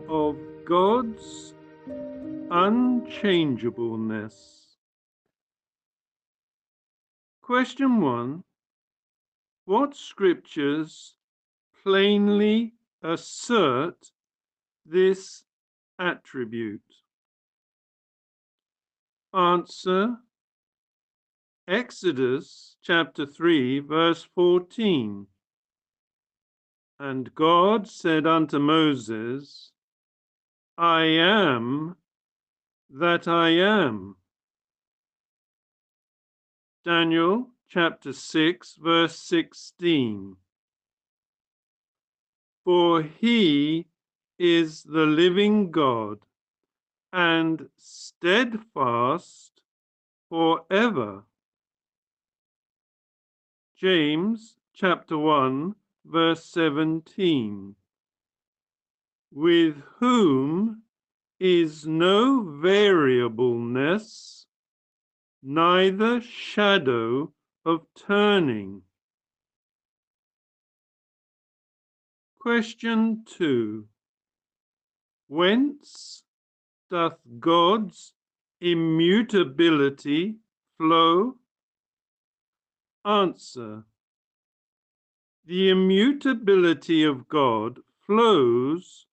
Of God's unchangeableness. Question 1. What scriptures plainly assert this attribute? Answer: Exodus chapter 3, verse 14. And God said unto Moses, I am that I am. Daniel chapter 6, verse 16. For he is the living God, and steadfast forever. James chapter 1, verse 17. With whom is no variableness, neither shadow of turning. Question 2. Whence doth God's immutability flow? Answer: the immutability of God flows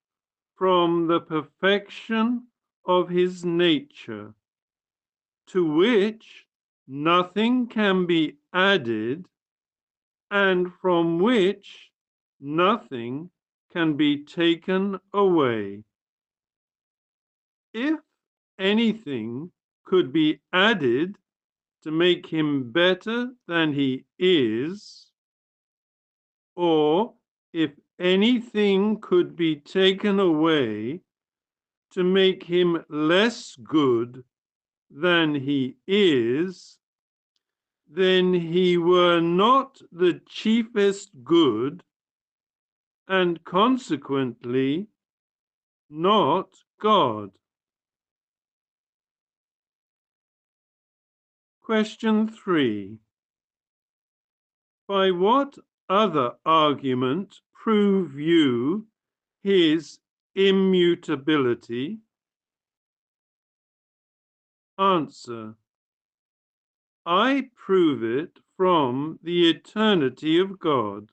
from the perfection of his nature, to which nothing can be added, and from which nothing can be taken away. If anything could be added to make him better than he is, or if anything could be taken away to make him less good than he is, then he were not the chiefest good, and consequently not God. Question 3. By what other argument prove you his immutability? Answer: I prove it from the eternity of God.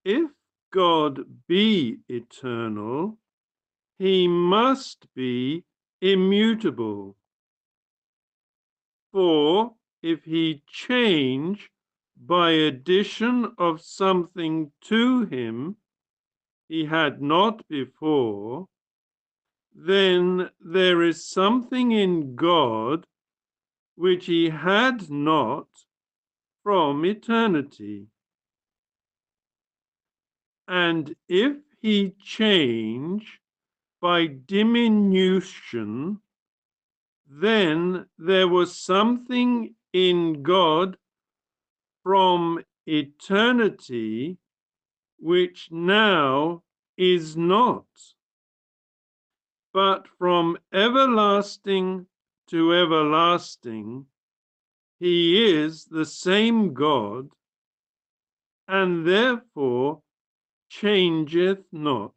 If God be eternal, he must be immutable. For if he change by addition of something to him he had not before, then there is something in God which he had not from eternity. And if he change by diminution, then there was something in God from eternity which now is not. But from everlasting to everlasting, he is the same God, and therefore changeth not.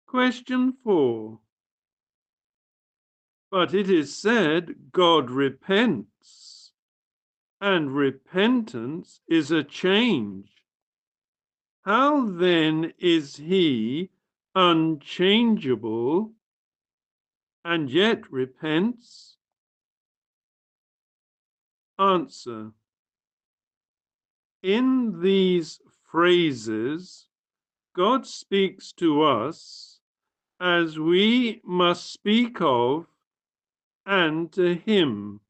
Question 4. But it is said God repents, and repentance is a change. How then is he unchangeable and yet repents? Answer: in these phrases, God speaks to us as we must speak of and to him,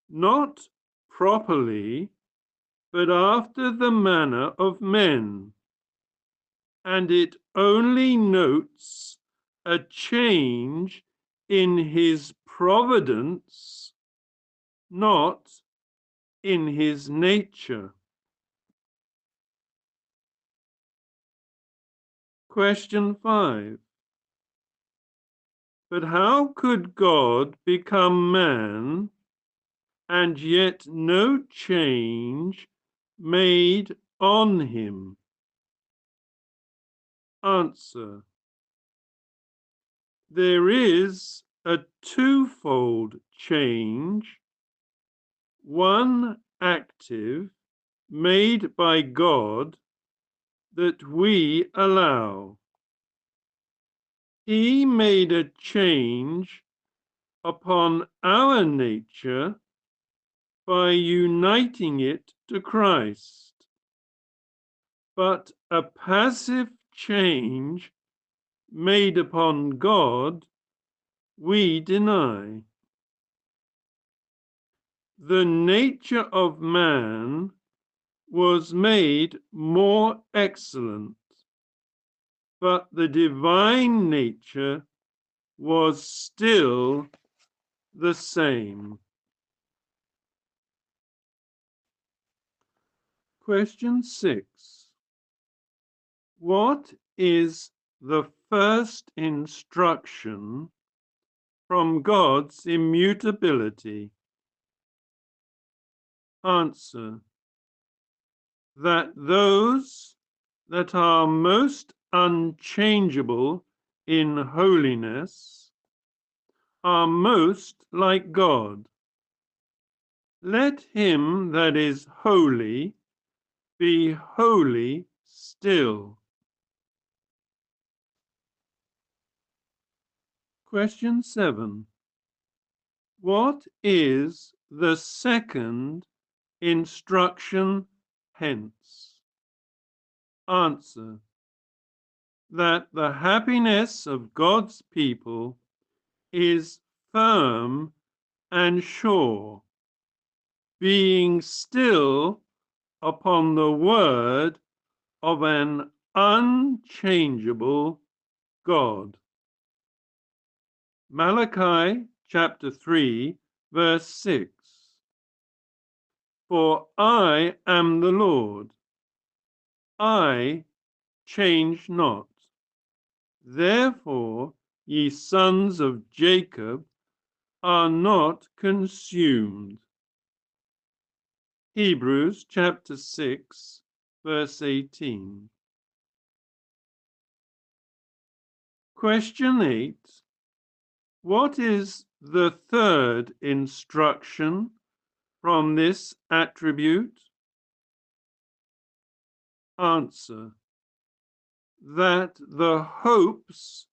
not properly, but after the manner of men, and it only notes a change in his providence, not in his nature. Question 5. But how could God become man and yet no change made on him? Answer: there is a twofold change, one active, made by God, that we allow. He made a change upon our nature by uniting it to Christ. But a passive change made upon God we deny. The nature of man was made more excellent, but the divine nature was still the same. Question 6. What is the first instruction from God's immutability? Answer: that those that are most unchangeable in holiness are most like God. Let him that is holy be holy still. Question 7. What is the second instruction hence? Answer: that the happiness of God's people is firm and sure, being still upon the word of an unchangeable God. Malachi chapter 3, verse 6. For I am the Lord, I change not. Therefore, ye sons of Jacob are not consumed. Hebrews chapter 6, verse 18. Question 8. What is the third instruction from this attribute? Answer: that the hopes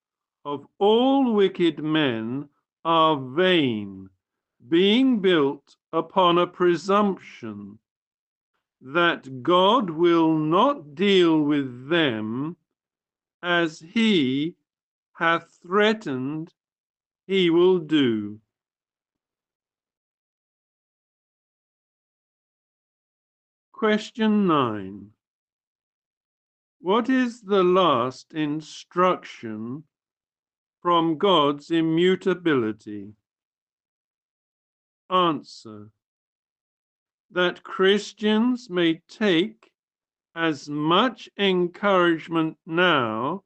of all wicked men are vain, being built upon a presumption that God will not deal with them as he hath threatened he will do. Question 9. What is the last instruction from God's immutability? Answer: that Christians may take as much encouragement now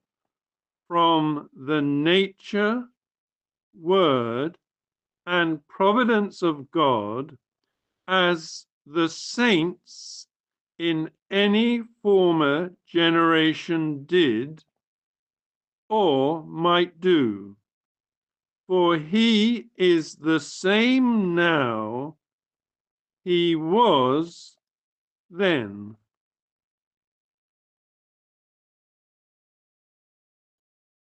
from the nature, word, and providence of God as the saints in any former generation did or might do. For he is the same now he was then.